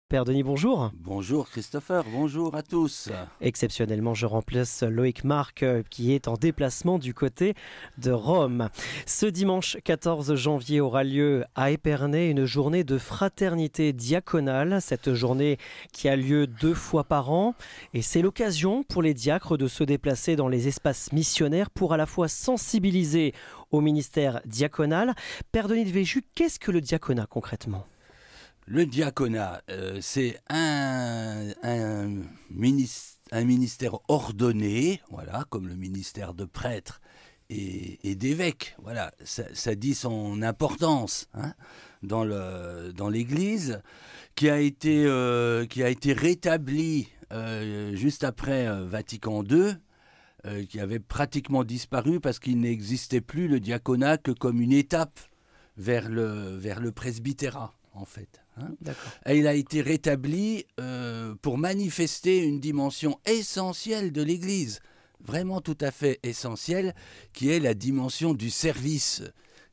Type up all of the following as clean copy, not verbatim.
Père Denis, bonjour. Bonjour Christopher, bonjour à tous. Exceptionnellement, je remplace Loïc Marc qui est en déplacement du côté de Rome. Ce dimanche 14 janvier aura lieu à Épernay une journée de fraternité diaconale. Cette journée qui a lieu 2 fois par an et c'est l'occasion pour les diacres de se déplacer dans les espaces missionnaires pour à la fois sensibiliser au ministère diaconal. Père Denis de Véju, qu'est-ce que le diaconat concrètement ? Le diaconat, c'est un ministère ordonné, voilà, comme le ministère de prêtre et d'évêque. Voilà, ça dit son importance dans l'Église, qui a été rétabli juste après Vatican II, qui avait pratiquement disparu parce qu'il n'existait plus le diaconat que comme une étape vers le presbytérat, en fait. Et il a été rétabli pour manifester une dimension essentielle de l'Église, vraiment tout à fait essentielle, qui est la dimension du service.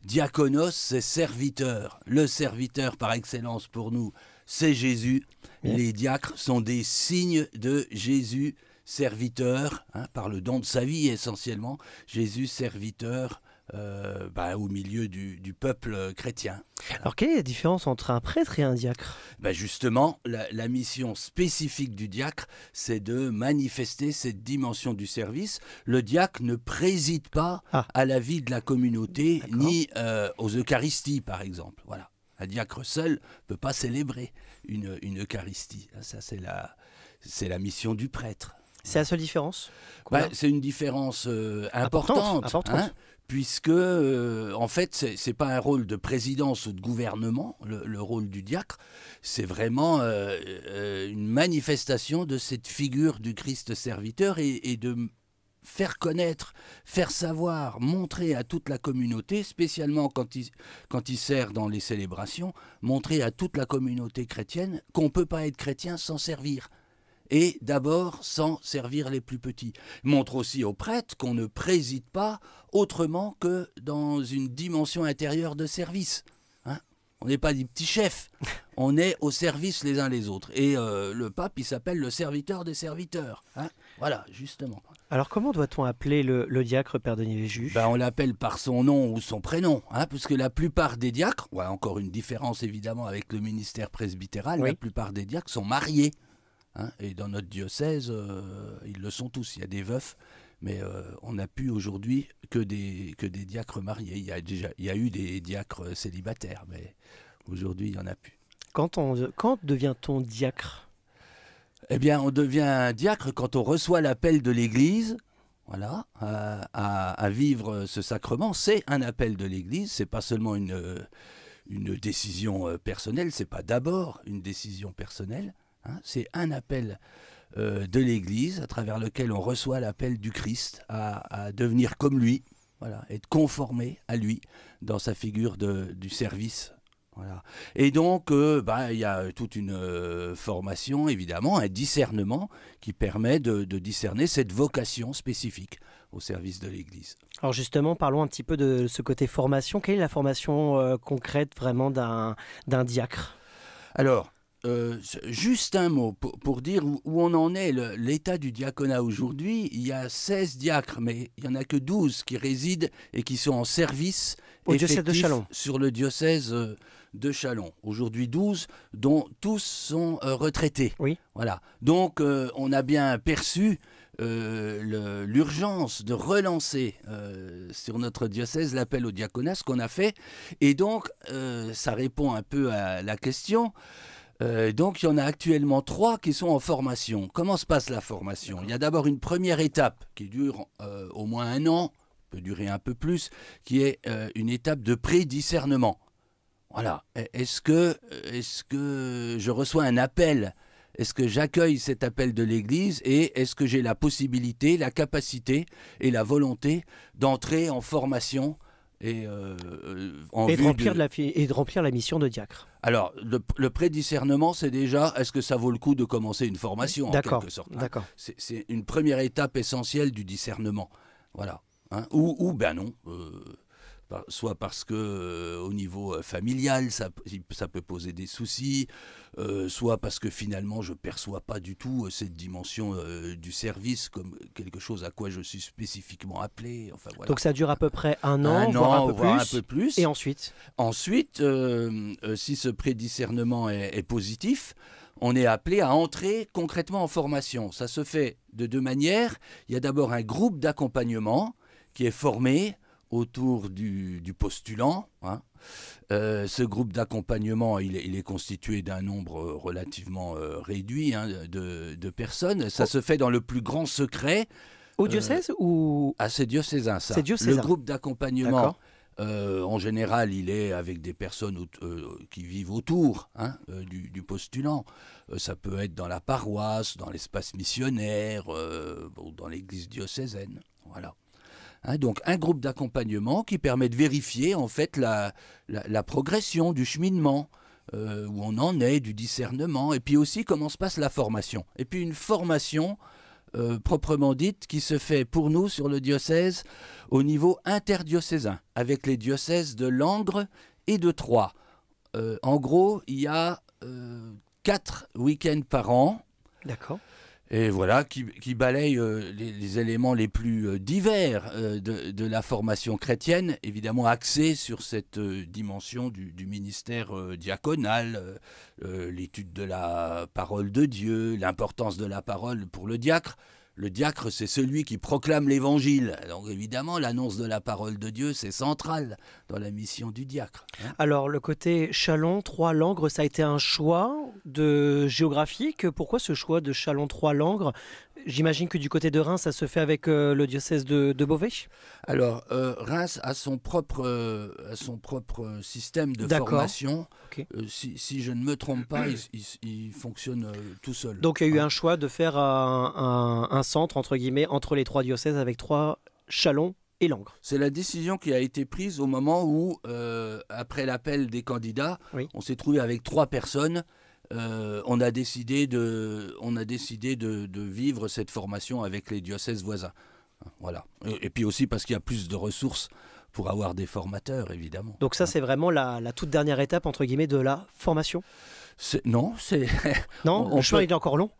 Diakonos, c'est serviteur. Le serviteur par excellence pour nous, c'est Jésus. Bien. Les diacres sont des signes de Jésus, serviteur, par le don de sa vie essentiellement. Jésus, serviteur, au milieu du peuple chrétien. Alors quelle est la différence entre un prêtre et un diacre ? Justement, la mission spécifique du diacre, c'est de manifester cette dimension du service. Le diacre ne préside pas à la vie de la communauté, ni aux Eucharisties par exemple. Voilà. Un diacre seul ne peut pas célébrer une Eucharistie. Ça, c'est la mission du prêtre. C'est la seule différence ? C'est une différence importante. Puisque, en fait, c'est pas un rôle de présidence ou de gouvernement, le rôle du diacre, c'est vraiment une manifestation de cette figure du Christ serviteur et de faire connaître, faire savoir, montrer à toute la communauté, spécialement quand il sert dans les célébrations, montrer à toute la communauté chrétienne qu'on ne peut pas être chrétien sans servir. Et d'abord sans servir les plus petits. Montre aussi aux prêtres qu'on ne préside pas autrement que dans une dimension intérieure de service. On n'est pas des petits chefs, on est au service les uns les autres. Et le pape, il s'appelle le serviteur des serviteurs. Voilà, justement. Alors comment doit-on appeler le diacre, Père Denis Véju ? On l'appelle par son nom ou son prénom, puisque la plupart des diacres, encore une différence évidemment avec le ministère presbytéral, la plupart des diacres sont mariés. Et dans notre diocèse, ils le sont tous. Il y a des veufs, mais on n'a plus aujourd'hui que des diacres mariés. Il y a eu des diacres célibataires, mais aujourd'hui, il n'y en a plus. Quand devient-on diacre ? On devient diacre quand on reçoit l'appel de l'Église. Voilà, à vivre ce sacrement. C'est un appel de l'Église, c'est pas seulement une décision personnelle, c'est pas d'abord une décision personnelle. C'est un appel de l'Église à travers lequel on reçoit l'appel du Christ à devenir comme lui, voilà, être conformé à lui dans sa figure du service. Voilà. Et donc, il y a toute une formation, évidemment, un discernement qui permet de discerner cette vocation spécifique au service de l'Église. Alors justement, parlons un petit peu de ce côté formation. Quelle est la formation concrète vraiment d'un diacre ? Alors, juste un mot pour dire où on en est, l'état du diaconat aujourd'hui. Il y a 16 diacres, mais il n'y en a que 12 qui résident et qui sont en service au diocèse de Châlons. Sur le diocèse de Châlons. Aujourd'hui 12, dont tous sont retraités. Oui. Voilà. Donc on a bien perçu l'urgence de relancer sur notre diocèse l'appel au diaconat, ce qu'on a fait. Et donc ça répond un peu à la question. Donc il y en a actuellement 3 qui sont en formation. Comment se passe la formation ? Il y a d'abord une première étape qui dure au moins 1 an, peut durer un peu plus, qui est une étape de pré-discernement. Voilà. Est-ce que je reçois un appel ? Est-ce que j'accueille cet appel de l'Église et est-ce que j'ai la possibilité, la capacité et la volonté d'entrer en formation et de remplir la mission de diacre. Alors, le pré-discernement, c'est déjà, est-ce que ça vaut le coup de commencer une formation, en quelque sorte. D'accord. C'est une première étape essentielle du discernement. Voilà. Ou ben non. soit parce que au niveau familial, ça peut poser des soucis, soit parce que finalement je ne perçois pas du tout cette dimension du service comme quelque chose à quoi je suis spécifiquement appelé. Enfin, voilà. Donc ça dure à peu près un an, voire un peu plus. Et ensuite, si ce prédiscernement est positif, on est appelé à entrer concrètement en formation. Ça se fait de deux manières. Il y a d'abord un groupe d'accompagnement qui est formé autour du postulant. Hein. Ce groupe d'accompagnement, il est constitué d'un nombre relativement réduit de personnes. Ça se fait dans le plus grand secret. Au diocèse ou... Ah, c'est diocésain, ça. C'est diocésain. Le groupe d'accompagnement, en général, il est avec des personnes qui vivent autour du postulant. Ça peut être dans la paroisse, dans l'espace missionnaire, dans l'église diocésaine. Voilà. Donc un groupe d'accompagnement qui permet de vérifier en fait la progression du cheminement, où on en est, du discernement, et puis aussi comment se passe la formation. Et puis une formation proprement dite qui se fait pour nous sur le diocèse au niveau interdiocésain, avec les diocèses de Langres et de Troyes. En gros, il y a 4 week-ends par an. D'accord. Et voilà, qui balaye les éléments les plus divers de la formation chrétienne, évidemment axés sur cette dimension du ministère diaconal, l'étude de la parole de Dieu, l'importance de la parole pour le diacre. Le diacre, c'est celui qui proclame l'évangile. Donc évidemment, l'annonce de la parole de Dieu, c'est central dans la mission du diacre. Alors, le côté Châlons, Troyes, Langres, ça a été un choix géographique. Pourquoi ce choix de Châlons, Troyes, Langres? J'imagine que du côté de Reims, ça se fait avec le diocèse de Beauvais. Alors, Reims a son propre système de formation. Okay. Si je ne me trompe pas, il fonctionne tout seul. Donc, il y a eu un choix de faire un centre, entre guillemets, entre les 3 diocèses avec 3 Châlons et Langres. C'est la décision qui a été prise au moment où, après l'appel des candidats, on s'est trouvé avec 3 personnes. On a décidé de vivre cette formation avec les diocèses voisins. Voilà. Et puis aussi parce qu'il y a plus de ressources pour avoir des formateurs, évidemment. Donc ça, c'est vraiment la toute dernière étape, entre guillemets, de la formation? Non, c'est... Non, le chemin, il est encore long?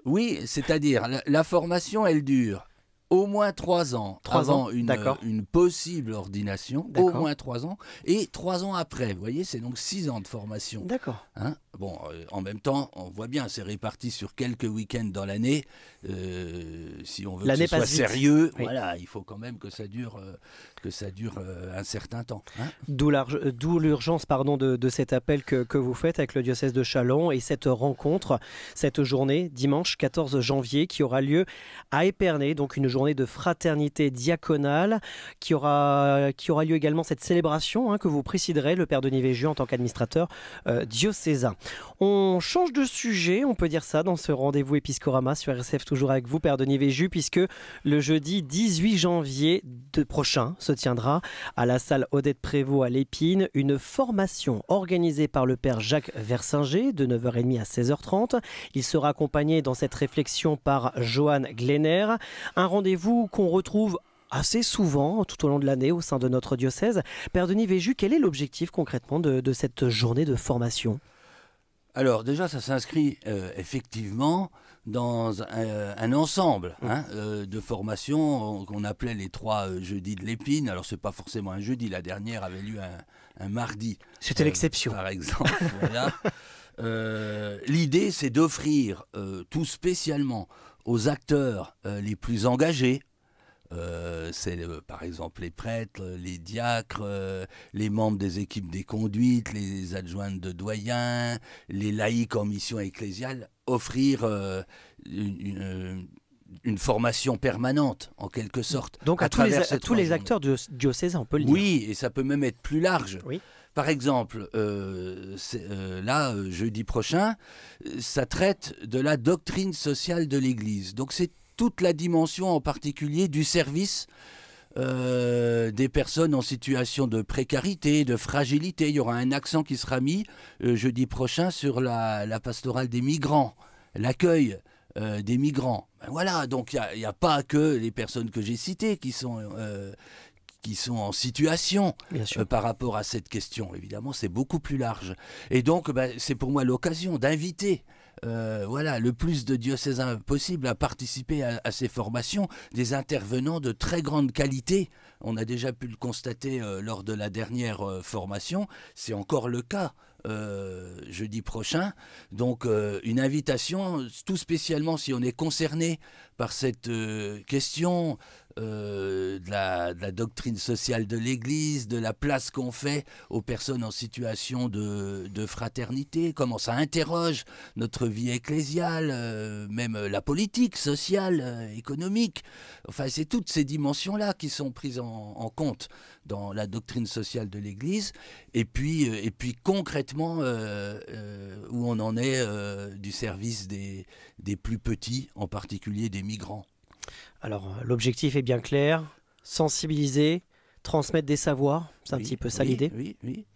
Oui, c'est-à-dire, la formation, elle dure au moins 3 ans avant une possible ordination, au moins 3 ans, et 3 ans après. Vous voyez, c'est donc 6 ans de formation. D'accord. Bon, en même temps, on voit bien, c'est réparti sur quelques week-ends dans l'année. Si on veut que ce soit sérieux, voilà, il faut quand même que ça dure un certain temps. D'où l'urgence de cet appel que vous faites avec le diocèse de Châlons et cette rencontre, cette journée, dimanche 14 janvier, qui aura lieu à Épernay, donc une journée de fraternité diaconale, qui aura lieu également cette célébration que vous présiderez, le Père Denis Véju, en tant qu'administrateur diocésain. On change de sujet, on peut dire ça, dans ce rendez-vous Épiscorama sur RCF, toujours avec vous, Père Denis Véju, puisque le jeudi 18 janvier prochain se tiendra à la salle Odette Prévost à l'Épine une formation organisée par le Père Jacques Versinger de 9h30 à 16h30. Il sera accompagné dans cette réflexion par Johann Glenner, un rendez-vous qu'on retrouve assez souvent tout au long de l'année au sein de notre diocèse. Père Denis Véju, quel est l'objectif concrètement de cette journée de formation ? Alors déjà, ça s'inscrit effectivement dans un ensemble de formations qu'on appelait les 3 jeudis de l'Épine. Alors c'est pas forcément un jeudi, la dernière avait lieu un mardi. C'était l'exception. Par exemple, voilà. L'idée, c'est d'offrir tout spécialement aux acteurs les plus engagés, c'est par exemple les prêtres, les diacres, les membres des équipes des conduites, les adjointes de doyens, les laïcs en mission ecclésiale, offrir une formation permanente en quelque sorte. Donc à tous les acteurs diocésains, on peut le dire. Oui, et ça peut même être plus large. Oui. Par exemple, jeudi prochain, ça traite de la doctrine sociale de l'Église. Donc c'est toute la dimension en particulier du service des personnes en situation de précarité, de fragilité. Il y aura un accent qui sera mis jeudi prochain sur la pastorale des migrants, l'accueil des migrants. Ben voilà, donc il n'y a pas que les personnes que j'ai citées qui sont qui sont en situation par rapport à cette question. Évidemment, c'est beaucoup plus large. Et donc, c'est pour moi l'occasion d'inviter le plus de diocésains possible à participer à ces formations, des intervenants de très grande qualité. On a déjà pu le constater lors de la dernière formation, c'est encore le cas jeudi prochain. Donc une invitation, tout spécialement si on est concerné par cette question de la doctrine sociale de l'Église, de la place qu'on fait aux personnes en situation de fraternité, comment ça interroge notre vie ecclésiale, même la politique, sociale, économique. Enfin, c'est toutes ces dimensions-là qui sont prises en compte dans la doctrine sociale de l'Église. Et puis concrètement, où on en est du service des plus petits, en particulier des migrants. Alors, l'objectif est bien clair, sensibiliser, transmettre des savoirs, c'est un petit peu ça l'idée. Oui.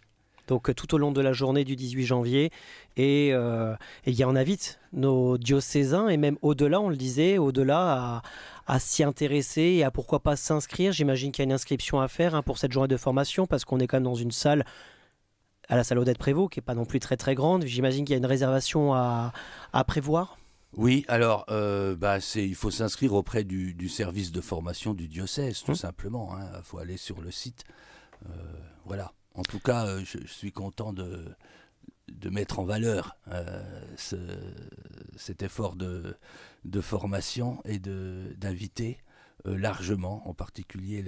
Donc tout au long de la journée du 18 janvier, et on invite nos diocésains, et même au-delà, on le disait, au-delà à s'y intéresser et à pourquoi pas s'inscrire. J'imagine qu'il y a une inscription à faire pour cette journée de formation, parce qu'on est quand même dans une salle, à la salle Odette-Prévost, qui n'est pas non plus très très grande. J'imagine qu'il y a une réservation à prévoir. Oui, alors il faut s'inscrire auprès du service de formation du diocèse, tout simplement. Il faut aller sur le site. Voilà. En tout cas, je suis content de mettre en valeur cet effort de formation et d'inviter largement, en particulier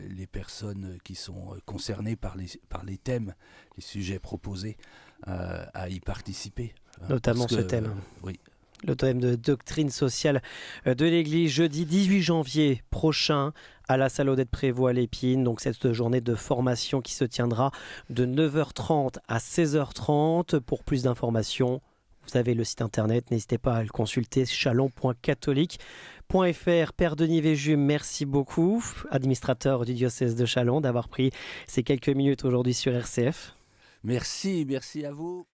les personnes qui sont concernées par les thèmes, les sujets proposés, à y participer. Notamment ce thème. Oui. Le thème de doctrine sociale de l'Église, jeudi 18 janvier prochain à la salle Odette-Prévost à l'Épine. Donc cette journée de formation qui se tiendra de 9h30 à 16h30. Pour plus d'informations, vous avez le site internet, n'hésitez pas à le consulter, chalon.catholique.fr. Père Denis Végum, merci beaucoup, administrateur du diocèse de Châlons, d'avoir pris ces quelques minutes aujourd'hui sur RCF. Merci à vous.